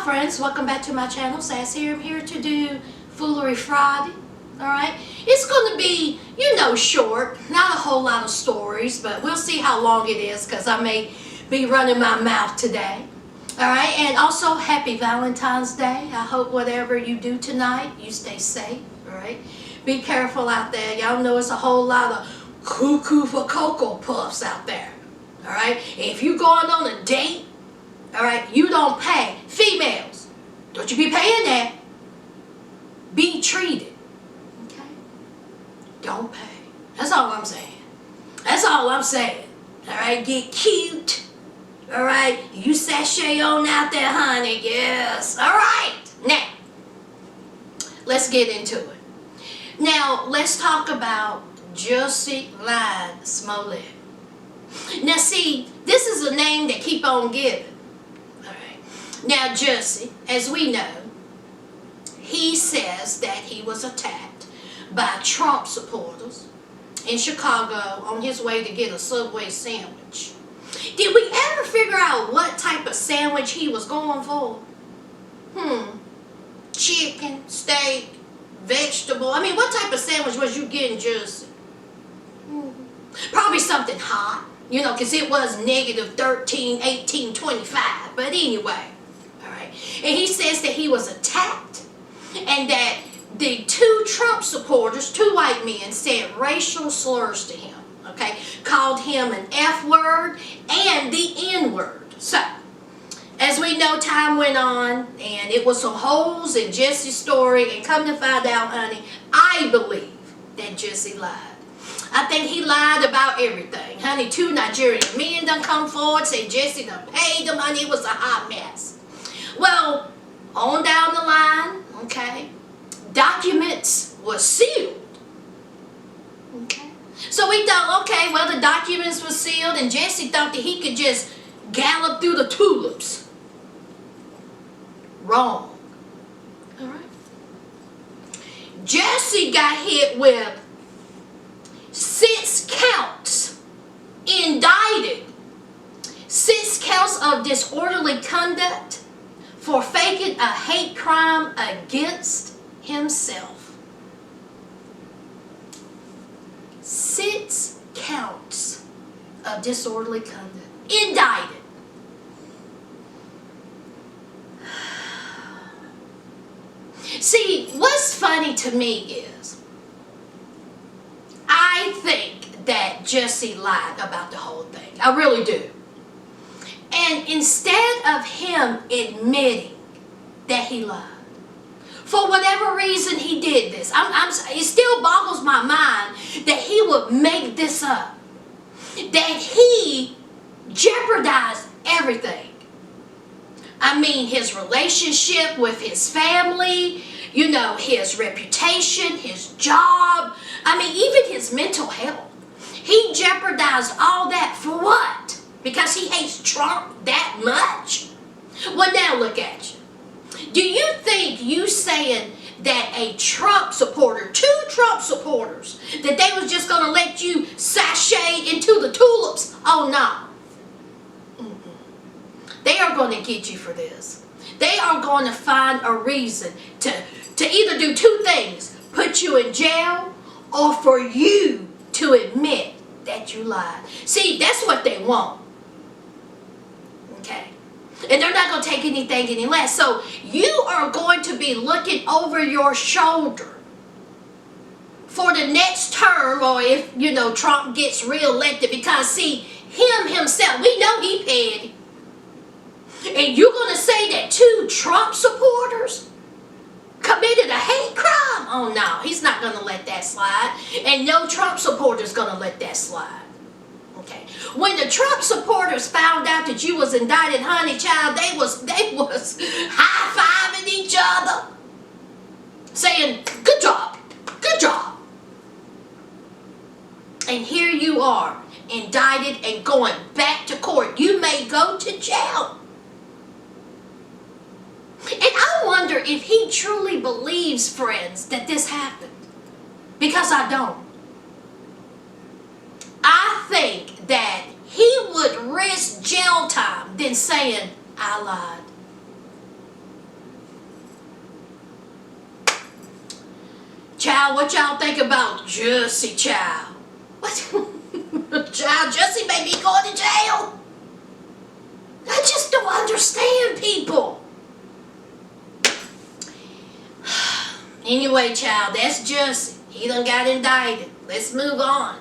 friends, welcome back to my channel. Sas here. I'm here to do Foolery Friday. Alright, it's going to be, short, not a whole lot of stories, but we'll see how long it is because I may be running my mouth today. Alright, and also happy Valentine's Day. I hope whatever you do tonight, you stay safe. Alright, be careful out there. Y'all know it's a whole lot of cuckoo for Cocoa Puffs out there. Alright, if you're going on a date, alright, you don't pay. Females, don't you be paying that. Be treated. Okay? Don't pay. That's all I'm saying. That's all I'm saying. Alright, get cute. Alright, you sashay on out there, honey. Yes. Alright. Now, let's get into it. Now, let's talk about Jussie Smollett. Now, see, this is a name that keep on giving. Now, Jussie, as we know, he says that he was attacked by Trump supporters in Chicago on his way to get a Subway sandwich. Did we ever figure out what type of sandwich he was going for? Chicken, steak, vegetable. I mean, what type of sandwich was you getting, Jussie? Probably something hot, because it was negative 13, 18, 25. But anyway. And he says that he was attacked and that the two Trump supporters, two white men, said racial slurs to him, okay? Called him an F word and the N word. So, as we know, time went on and it was some holes in Jussie's story, and come to find out, honey, I believe that Jussie lied. I think he lied about everything. Honey, two Nigerian men done come forward, say Jussie done paid them, honey, it was a hot mess. Well, on down the line, okay, documents were sealed, okay. So we thought, okay, well, the documents were sealed, and Jussie thought that he could just gallop through the tulips. Wrong. All right. Jussie got hit with 6 counts, indicted, 6 counts of disorderly conduct, for faking a hate crime against himself. 6 counts of disorderly conduct. Indicted. See, what's funny to me is, I think that Jussie lied about the whole thing. I really do. And instead of him admitting that he lied, for whatever reason he did this, it still boggles my mind that he would make this up, that he jeopardized everything. I mean, his relationship with his family, his reputation, his job, even his mental health. He jeopardized all that for what? Because he hates Trump that much? Well, now look at you. Do you think you saying that a Trump supporter, 2 Trump supporters, that they was just going to let you sashay into the tulips? Oh, no. They are going to get you for this. They are going to find a reason to either do 2 things. Put you in jail, or for you to admit that you lied. See, that's what they want. Okay. And they're not going to take anything any less. So you are going to be looking over your shoulder for the next term, or if, Trump gets reelected, because see, him himself, we know he petty. And you're going to say that 2 Trump supporters committed a hate crime? Oh no, he's not going to let that slide. And no Trump supporter is going to let that slide. Okay. When the Trump supporters found out that you was indicted, honey child, they was high-fiving each other, saying, good job, good job. And here you are, indicted and going back to court. You may go to jail. And I wonder if he truly believes, friends, that this happened. Because I don't. I think that he would risk jail time than saying, I lied. Child, what y'all think about Jussie, child? What? Child, Jussie may be going to jail. I just don't understand people. Anyway, child, that's Jussie. He done got indicted. Let's move on.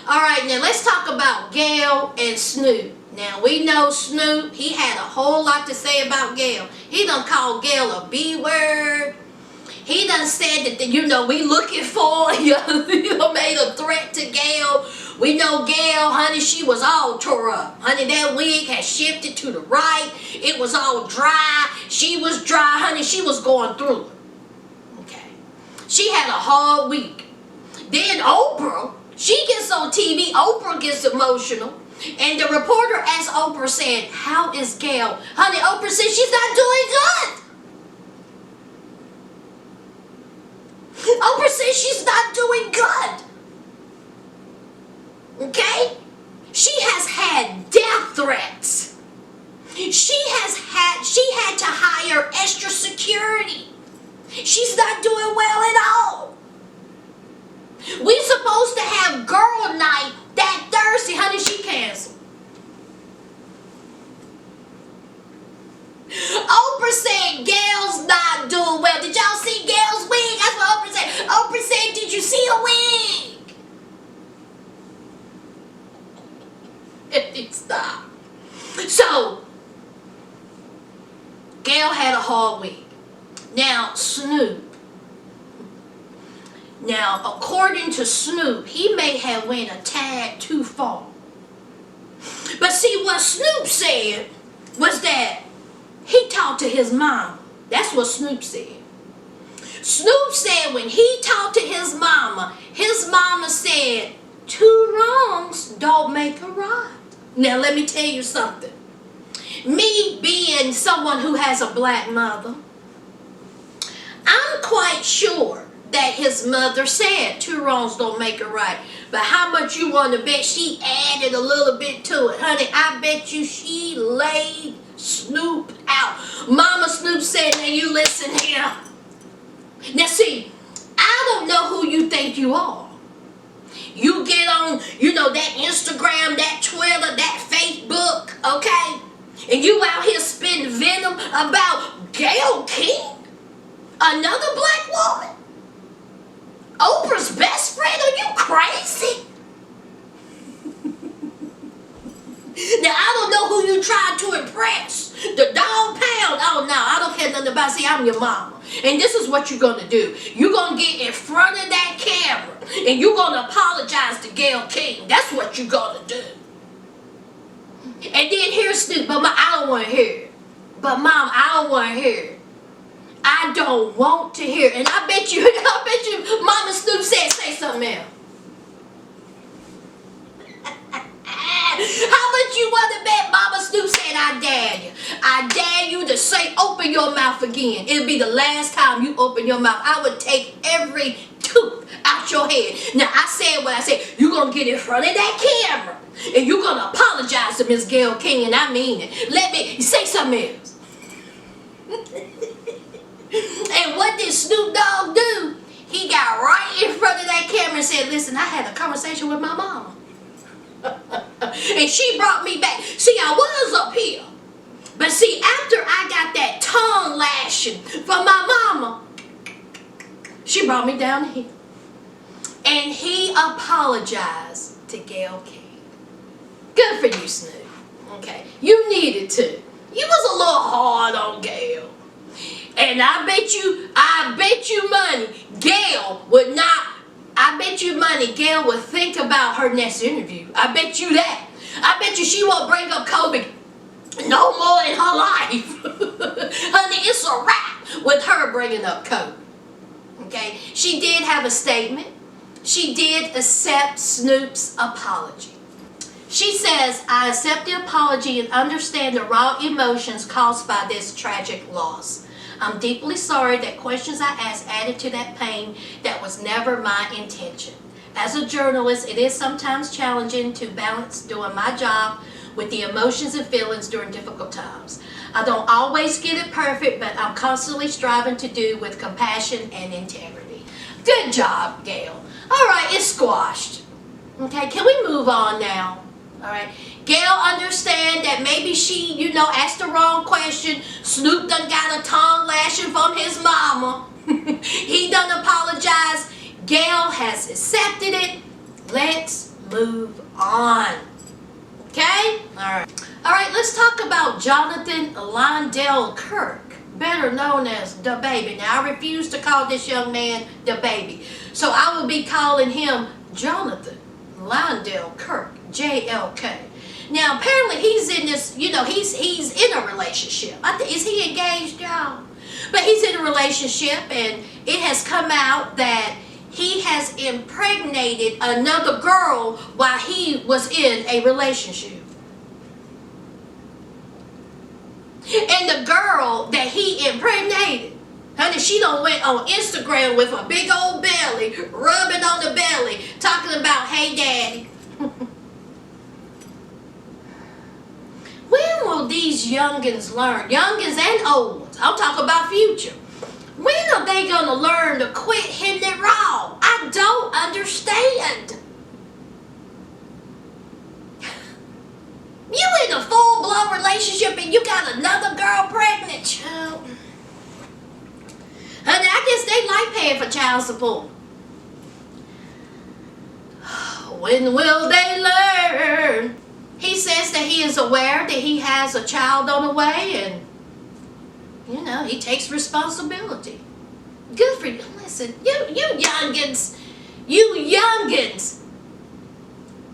Alright, now let's talk about Gail and Snoop. Now, we know Snoop, he had a whole lot to say about Gail. He done called Gail a B-word. He done said that, we looking for, made a threat to Gail. We know Gail, honey, she was all tore up. Honey, that wig had shifted to the right. It was all dry. She was dry, honey. She was going through it. Okay. She had a hard week. Then Oprah, she gets on TV. Oprah gets emotional. And the reporter asked Oprah, said, how is Gail? Honey, Oprah said she's not doing good. Oprah says she's not doing good. Okay? She has had death threats. She had to hire extra security. She's not doing well at all. We supposed to have girl night that Thursday, honey, she canceled. Oprah said Gail's not doing well. Did y'all see Gail's wig? That's what Oprah said. Oprah said, did you see a wig? Stop. So, Gail had a hard week. Now, Snoop. Now, according to Snoop, he may have went a tad too far. But see, what Snoop said was that he talked to his mom. That's what Snoop said. Snoop said when he talked to his mama said, 2 wrongs don't make a right. Now, let me tell you something. Me being someone who has a black mother, I'm quite sure that his mother said 2 wrongs don't make a right. But how much you want to bet she added a little bit to it? Honey, I bet you she laid Snoop out. Mama Snoop said, now you listen here. Now see, I don't know who you think you are. You get on, that Instagram, that Twitter, that Facebook, okay? And you out here spitting venom about Gayle King, another black woman, Oprah's best friend. Are you crazy? Now, I don't know who you tried to impress. The dog pound. Oh, no, I don't care nothing about it. See, I'm your mama. And this is what you're going to do. You're going to get in front of that camera. And you're going to apologize to Gayle King. That's what you're going to do. And then here's Snoop. But I don't want to hear it. But Mom, I don't want to hear it. I don't want to hear it. And I bet you, Mama Snoop said, say something else. How much you want to bet Mama Snoop said, I dare you. I dare you to say, open your mouth again. It'll be the last time you open your mouth. I would take every tooth out your head. Now, I said what I said. You're going to get in front of that camera. And you're going to apologize to Miss Gayle King. And I mean it. Let me say something else. And what did Snoop Dogg do? He got right in front of that camera and said, listen, I had a conversation with my mama. And she brought me back. See, I was up here. But see, after I got that tongue lashing from my mama, she brought me down here. And he apologized to Gayle King. Good for you, Snoop. Okay. You needed to. You was a little hard on Gayle. And I bet you money, Gayle would not. I bet you money Gayle would think about her next interview. I bet you that. I bet you she won't bring up Kobe no more in her life. Honey, it's a wrap with her bringing up Kobe. Okay? She did have a statement. She did accept Snoop's apology. She says, I accept the apology and understand the raw emotions caused by this tragic loss. I'm deeply sorry that questions I asked added to that pain. That was never my intention. As a journalist, it is sometimes challenging to balance doing my job with the emotions and feelings during difficult times. I don't always get it perfect, but I'm constantly striving to do with compassion and integrity. Good job, Gail. All right, it's squashed. Okay, can we move on now? All right. Gail understand that maybe she, asked the wrong question. Snoop done got a tongue lashing from his mama. He done apologized. Gail has accepted it. Let's move on. Okay? All right, let's talk about Jonathan Londell Kirk, better known as Dababy. Now, I refuse to call this young man Dababy, so I will be calling him Jonathan Londell Kirk, JLK. Now, apparently he's in this, he's in a relationship. Is he engaged, y'all? But he's in a relationship, and it has come out that he has impregnated another girl while he was in a relationship. And the girl that he impregnated, honey, she done went on Instagram with a big old belly, rubbing on the belly, talking about, hey, daddy. When will these youngins learn, youngins and old ones, I'll talk about future, when are they going to learn to quit hitting it raw? I don't understand. You in a full-blown relationship and you got another girl pregnant, child. Honey, I guess they like paying for child support. When will they learn? He says that he is aware that he has a child on the way, and he takes responsibility. Good for you. Listen, you youngins,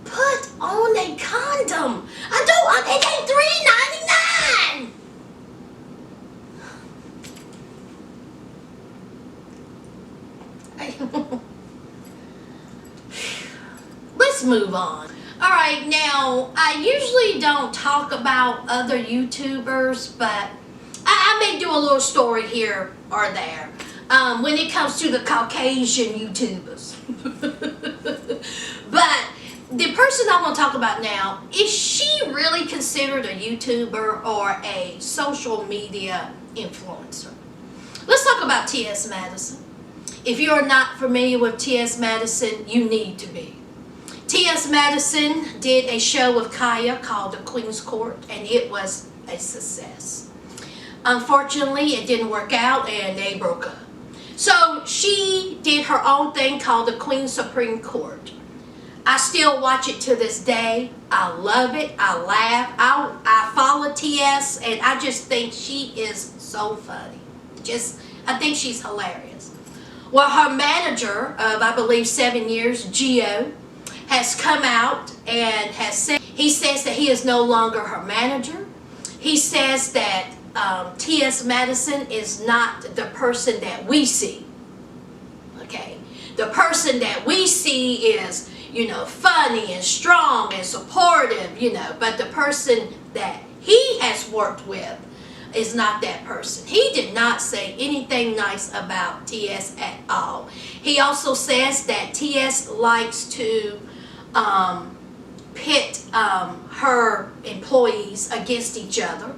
put on a condom. It ain't $3.99. Let's move on. All right, now, I usually don't talk about other YouTubers, but I may do a little story here or there when it comes to the Caucasian YouTubers. But the person I want to talk about now, is she really considered a YouTuber or a social media influencer? Let's talk about T.S. Madison. If you're not familiar with T.S. Madison, you need to be. T.S. Madison did a show with Kaya called The Queen's Court, and it was a success. Unfortunately, it didn't work out, and they broke up. So she did her own thing called The Queen's Supreme Court. I still watch it to this day. I love it. I laugh. I follow T.S., and I just think she is so funny. I think she's hilarious. Well, her manager of, I believe, 7 years, Gio, has come out and he says that he is no longer her manager. He says that T.S. Madison is not the person that we see. Okay? The person that we see is, funny and strong and supportive, but the person that he has worked with is not that person. He did not say anything nice about T.S. at all. He also says that T.S. likes to pit her employees against each other.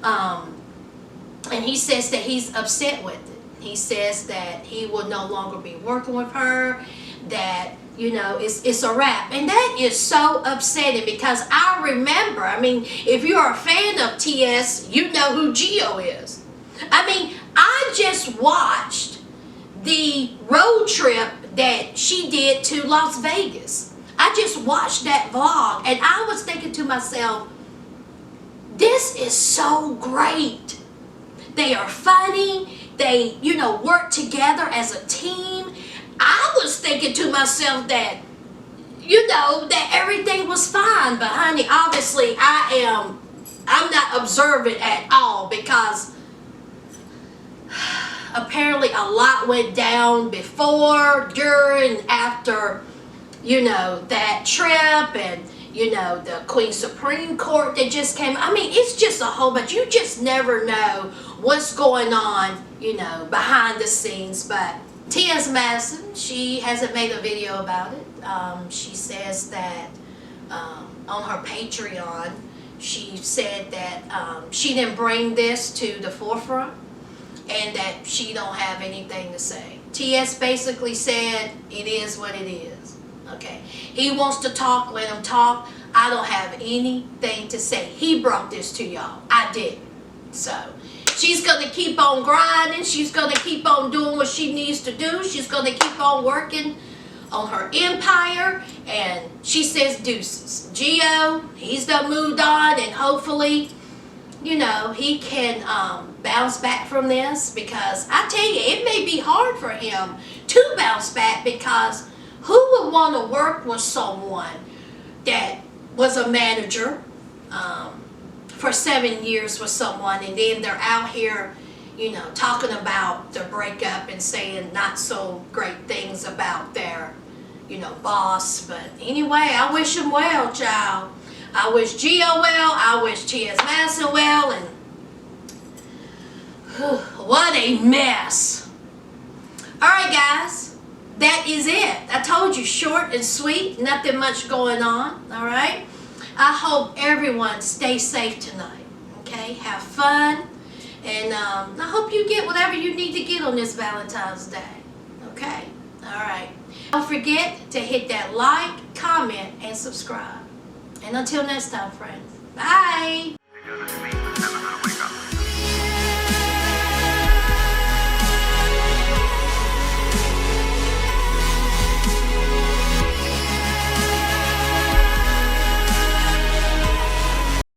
And he says that he's upset with it. He says that he will no longer be working with her, that, it's a wrap. And that is so upsetting because I remember, if you're a fan of TS, you know who Gio is. I just watched the road trip that she did to Las Vegas. I just watched that vlog and I was thinking to myself, this is so great. They are funny. They, work together as a team. I was thinking to myself that, that everything was fine. But honey, obviously I'm not observant at all because apparently a lot went down before, during, after, that trip and, the Queen's Supreme Court that just came. It's just a whole bunch. You just never know what's going on, behind the scenes. But T.S. Madison, she hasn't made a video about it. She says that on her Patreon, she said that she didn't bring this to the forefront and that she don't have anything to say. TS basically said it is what it is. Okay, he wants to talk, let him talk. I don't have anything to say. He brought this to y'all. I didn't. So she's going to keep on grinding. She's going to keep on doing what she needs to do. She's going to keep on working on her empire. And she says deuces. Geo, he's done moved on, and hopefully, you know, he can bounce back from this, because I tell you, it may be hard for him to bounce back, because who would want to work with someone that was a manager for 7 years with someone, and then they're out here, you know, talking about their breakup and saying not so great things about their, you know, boss. But anyway, I wish him well, child. I wish Gio well. I wish T.S. Madison well. And what a mess. Alright, guys. That is it. I told you, short and sweet. Nothing much going on. Alright. I hope everyone stays safe tonight. Okay. Have fun. And I hope you get whatever you need to get on this Valentine's Day. Okay. Alright. Don't forget to hit that like, comment, and subscribe. And until next time, friends. Bye.